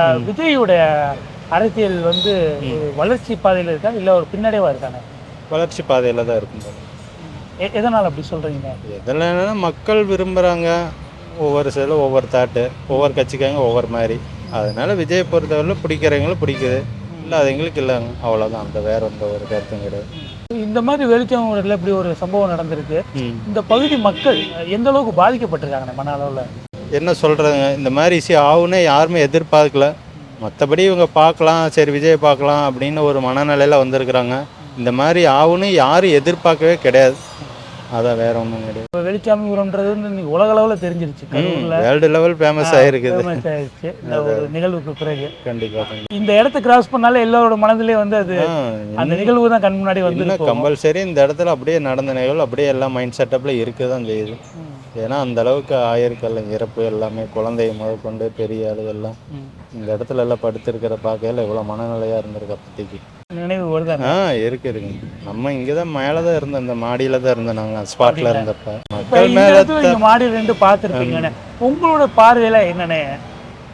ம். விஜயுடைய அரசியல் வந்து ம். ஒரு வளர்ச்சி பாதையில இருக்கா? இல்ல ஒரு பின்னடைவா இருக்கானே? வளர்ச்சி பாதையில தான் இருக்கும் போல. எதனால அப்படி சொல்றீங்க? எதில் என்னன்னா மக்கள் விரும்புகிறாங்க. ஒவ்வொரு சைடில் ஒவ்வொரு தாட்டு, ஒவ்வொரு கட்சிக்காரங்க ஒவ்வொரு மாதிரி. அதனால விஜயை பொறுத்தவரையிலும் பிடிக்கிறவங்களும் பிடிக்குது, இல்லாதவங்களுக்கு இல்லைங்க. அவ்வளோதான். அந்த வேற எந்த ஒரு கருத்தும் கிடையாது. இந்த மாதிரி வெளிச்சம் ஊர்ல இப்படி ஒரு சம்பவம் நடந்திருக்கு. ம். இந்த பகுதி மக்கள் எந்த அளவுக்கு பாதிக்கப்பட்டிருக்காங்க மன அளவுல? என்ன சொல்கிறதுங்க, இந்த மாதிரி விஷயம் ஆகுன்னு யாருமே எதிர்பார்க்கல. மற்றபடி இவங்க பார்க்கலாம், சரி விஜய் பார்க்கலாம் அப்படின்னு ஒரு மனநிலையில் வந்திருக்கிறாங்க. இந்த மாதிரி ஆகுன்னு யாரும் எதிர்பார்க்கவே கிடையாது. அதான் வேற ஒன்றும் கிடையாது. இப்ப வெளிச்சாமி உரம்ன்றது வந்து இன்னைக்கு உலக அளவுல தெரிஞ்சிருச்சு. கரூர்ல வேர்ல்டு லெவல் ஃபேமஸ் ஆகிருக்குது. ஃபேமஸ் ஆயிடுச்சு இந்த ஒரு நிகழ்வுக்கு பிறகு. கண்டிப்பாக. இந்த இடத்த கிராஸ் பண்ணாலே எல்லாரோட மனதிலே வந்து அது அந்த நிகழ்வு தான் கண் முன்னாடி வந்து இன்னும் கம்பல்சரி இந்த இடத்துல அப்படியே நடந்த நிகழ்வு அப்படியே எல்லாம் மைண்ட் செட்டப்பில் இருக்க தான் செய்யுது. ஏன்னா அந்த அளவுக்கு ஆயிருக்கல்ல இறப்பு எல்லாமே, குழந்தைய முதற்கொண்டு பெரிய ஆளுகள்லாம் இந்த இடத்துல எல்லாம் படுத்திருக்கிற பார்க்கையில இவ்வளோ மனநிலையாக இருந்திருக்கு அப்போதைக்கு. நினைவு வருதாங்க. இருக்குங்க. நம்ம இங்கே தான் மேலே தான் இருந்தோம், இந்த மாடியில் தான் இருந்தோம் நாங்கள் ஸ்பாட்டில் இருந்தப்ப. இப்ப மக்கள் இந்த மேலே இடத்துல நீங்க மாடி 2 பார்த்துருப்பீங்கன்னு உங்களோட பார்வையில என்னன்னு?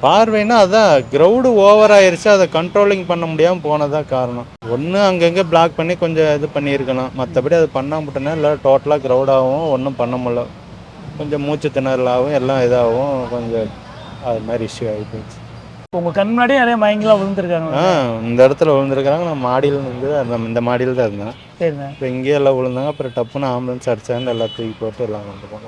பார்வைன்னா அதான் க்ரௌடு ஓவர் ஆயிருச்சு, அதை கண்ட்ரோலிங் பண்ண முடியாமல் போனதான் காரணம். ஒன்று அங்கங்கே பிளாக் பண்ணி கொஞ்சம் இது பண்ணியிருக்கணும். மற்றபடி அது பண்ணாமட்டனா இல்லை டோட்டலாக க்ரௌடாகவும் ஒன்றும் பண்ண முடியல. கொஞ்சம் மூச்சு திணறலாகவும் எல்லாம் இதாகவும் கொஞ்சம் அது மாதிரி இஷ்யூ ஆகி போச்சு. உங்க கண் முன்னாடியே நிறைய மயங்கெல்லாம் விழுந்திருக்காங்க. இந்த இடத்துல விழுந்திருக்கிறாங்க. நான் மாடியில் இருந்து இந்த மாடியில் தான் இருந்தேன். சரிண்ணே. இப்போ இங்கேயே எல்லாம் விழுந்தாங்க. அப்புறம் டப்புன்னு ஆம்புலன்ஸ் அடிச்சாங்க, எல்லாம் தூக்கி போட்டு எல்லாம் கொண்டு போனோம்.